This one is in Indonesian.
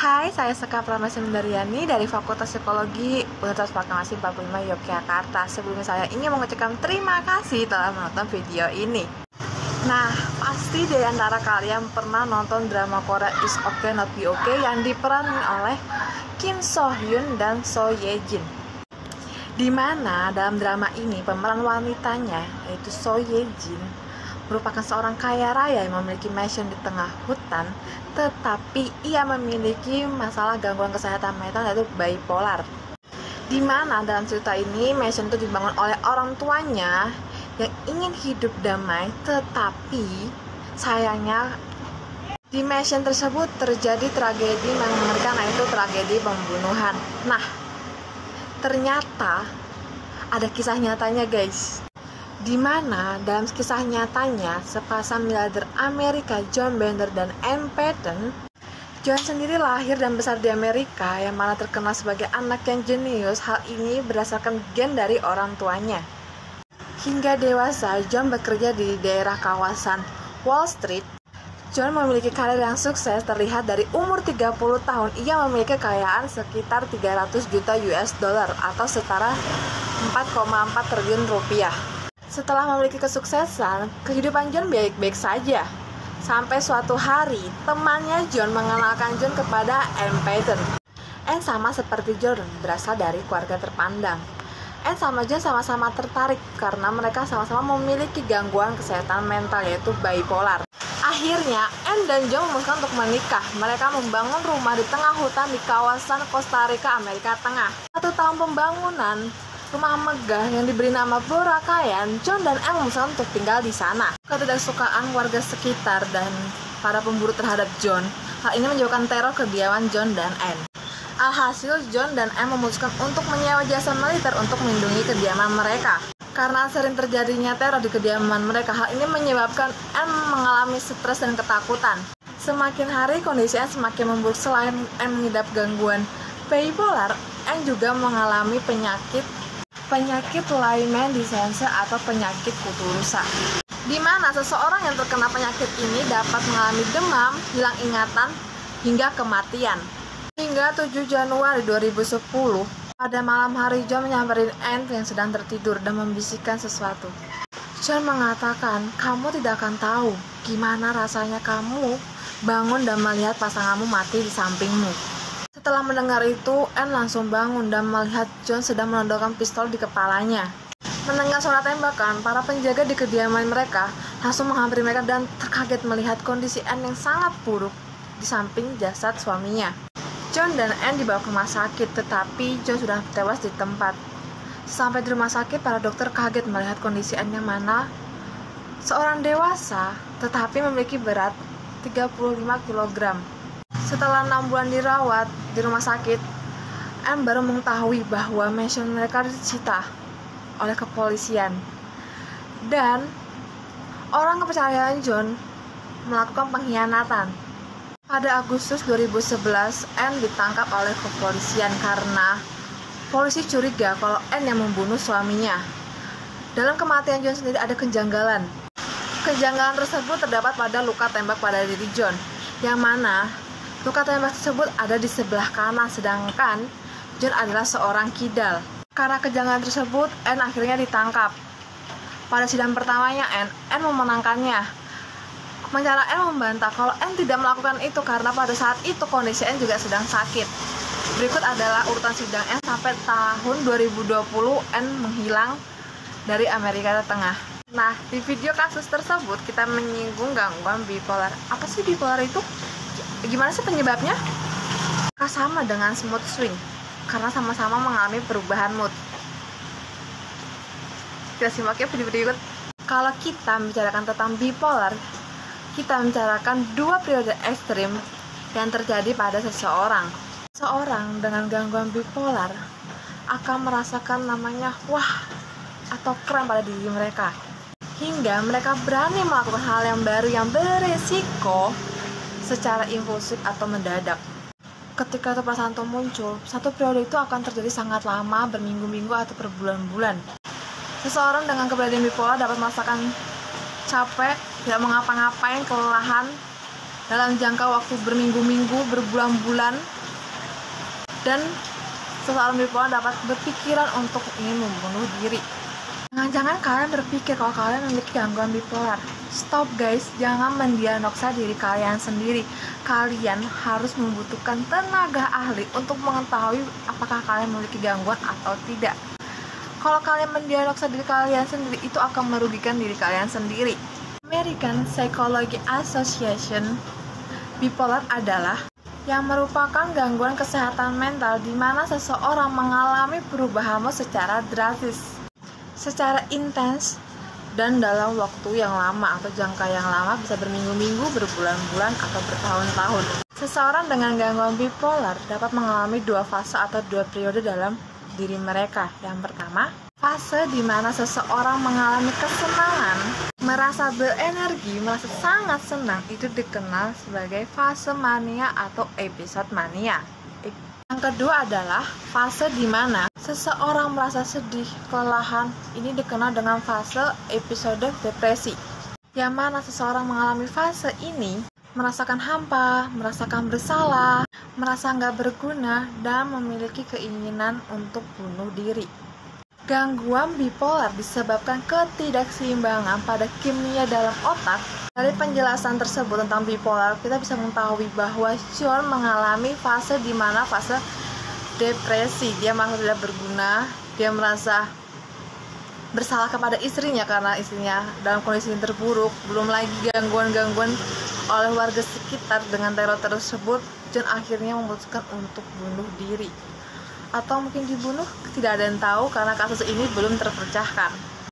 Hai, saya Seka Pramesya Mindaryani dari Fakultas Psikologi Universitas Proklamasi 45 Yogyakarta. Sebelumnya saya ingin mengucapkan terima kasih telah menonton video ini. Nah, pasti di antara kalian pernah nonton drama Korea Is Okay Not Be Okay yang diperanin oleh Kim So Hyun dan So Ye Jin. Dimana dalam drama ini pemeran wanitanya yaitu So Ye Jin merupakan seorang kaya raya yang memiliki mansion di tengah hutan, tetapi ia memiliki masalah gangguan kesehatan mental yaitu bipolar. Dimana dalam cerita ini mansion itu dibangun oleh orang tuanya yang ingin hidup damai, tetapi sayangnya di mansion tersebut terjadi tragedi yang mengerikan, yaitu tragedi pembunuhan. Nah, ternyata ada kisah nyatanya guys, dimana dalam kisah nyatanya sepasang miliarder Amerika John Bender dan Ann Patton. John sendiri lahir dan besar di Amerika yang mana terkenal sebagai anak yang jenius. Hal ini berdasarkan gen dari orang tuanya. Hingga dewasa, John bekerja di daerah kawasan Wall Street. John memiliki karir yang sukses. Terlihat dari umur 30 tahun, ia memiliki kekayaan sekitar 300 juta US dollar atau setara 4,4 triliun rupiah. Setelah memiliki kesuksesan, kehidupan John baik-baik saja. Sampai suatu hari, temannya John mengenalkan John kepada Ann Patton. Ann sama seperti John, berasal dari keluarga terpandang. Ann sama John sama-sama tertarik karena mereka sama-sama memiliki gangguan kesehatan mental yaitu bipolar. Akhirnya, Ann dan John memutuskan untuk menikah. Mereka membangun rumah di tengah hutan di kawasan Costa Rica, Amerika Tengah. 1 tahun pembangunan rumah megah yang diberi nama Boracay, John dan Ann memutuskan untuk tinggal di sana. Ketidaksukaan warga sekitar dan para pemburu terhadap John, hal ini menyebabkan teror kediaman John dan Ann. Alhasil, John dan Ann memutuskan untuk menyewa jasa militer untuk melindungi kediaman mereka. Karena sering terjadinya teror di kediaman mereka, hal ini menyebabkan Ann mengalami stres dan ketakutan. Semakin hari kondisi Ann semakin memburuk. Selain Ann mengidap gangguan bipolar, Ann juga mengalami penyakit Lyme disease atau penyakit kutu rusa, di mana seseorang yang terkena penyakit ini dapat mengalami demam, hilang ingatan, hingga kematian. Hingga 7 Januari 2010, pada malam hari, John menyamperin Ann yang sedang tertidur dan membisikkan sesuatu. John mengatakan, "Kamu tidak akan tahu gimana rasanya kamu bangun dan melihat pasanganmu mati di sampingmu." Setelah mendengar itu, Ann langsung bangun dan melihat John sedang menodongkan pistol di kepalanya. Mendengar suara tembakan, para penjaga di kediaman mereka langsung menghampiri mereka dan terkaget melihat kondisi Ann yang sangat buruk di samping jasad suaminya. John dan Ann dibawa ke rumah sakit, tetapi John sudah tewas di tempat. Sampai di rumah sakit, para dokter kaget melihat kondisi Ann yang mana seorang dewasa tetapi memiliki berat 35 kg. Setelah 6 bulan dirawat di rumah sakit, Ann baru mengetahui bahwa mansion mereka disita oleh kepolisian. Dan orang kepercayaan John melakukan pengkhianatan. Pada Agustus 2011, Ann ditangkap oleh kepolisian karena polisi curiga kalau Ann yang membunuh suaminya. Dalam kematian John sendiri ada kejanggalan. Kejanggalan tersebut terdapat pada luka tembak pada diri John, yang mana luka tembak tersebut ada di sebelah kanan, sedangkan John adalah seorang kidal. Karena kejanggalan tersebut, Ann akhirnya ditangkap. Pada sidang pertamanya, Ann memenangkannya. Pengacara Ann membantah kalau Ann tidak melakukan itu karena pada saat itu kondisi Ann juga sedang sakit. Berikut adalah urutan sidang Ann sampai tahun 2020 Ann menghilang dari Amerika Tengah. Nah, di video kasus tersebut kita menyinggung gangguan bipolar. Apa sih bipolar itu? Gimana sih penyebabnya? Sama dengan mood swing, karena sama-sama mengalami perubahan mood. Kita simak ya video berikut. Kalau kita membicarakan tentang bipolar, kita membicarakan 2 periode ekstrim yang terjadi pada seseorang. Seorang dengan gangguan bipolar akan merasakan namanya wah atau keren pada diri mereka, hingga mereka berani melakukan hal yang baru yang beresiko secara impulsif atau mendadak. Ketika itu perasaan itu muncul, satu periode itu akan terjadi sangat lama, berminggu-minggu atau berbulan-bulan. Seseorang dengan kepribadian bipolar dapat merasakan capek, tidak mengapa-ngapain, kelelahan, dalam jangka waktu berminggu-minggu, berbulan-bulan, dan seseorang bipolar dapat berpikiran untuk ingin membunuh diri. Jangan-jangan kalian berpikir kalau kalian memiliki gangguan bipolar. Stop guys, jangan mendiagnosa diri kalian sendiri. Kalian harus membutuhkan tenaga ahli untuk mengetahui apakah kalian memiliki gangguan atau tidak. Kalau kalian mendiagnosa diri kalian sendiri, itu akan merugikan diri kalian sendiri. American Psychology Association, bipolar adalah yang merupakan gangguan kesehatan mental di mana seseorang mengalami perubahan mood secara drastis, secara intens, dan dalam waktu yang lama atau jangka yang lama, bisa berminggu-minggu, berbulan-bulan, atau bertahun-tahun. Seseorang dengan gangguan bipolar dapat mengalami dua fase atau dua periode dalam diri mereka. Yang pertama, fase di mana seseorang mengalami kesenangan, merasa berenergi, merasa sangat senang, itu dikenal sebagai fase mania atau episode mania. Yang kedua adalah fase di mana seseorang merasa sedih, kelelahan, ini dikenal dengan fase episode depresi. Yang mana seseorang mengalami fase ini merasakan hampa, merasakan bersalah, merasa nggak berguna, dan memiliki keinginan untuk bunuh diri. Gangguan bipolar disebabkan ketidakseimbangan pada kimia dalam otak. Dari penjelasan tersebut tentang bipolar, kita bisa mengetahui bahwa John mengalami fase di mana fase depresi. Dia merasa tidak berguna, dia merasa bersalah kepada istrinya karena istrinya dalam kondisi yang terburuk. Belum lagi gangguan-gangguan oleh warga sekitar dengan teror tersebut, John akhirnya memutuskan untuk bunuh diri. Atau mungkin dibunuh, tidak ada yang tahu karena kasus ini belum terpecahkan.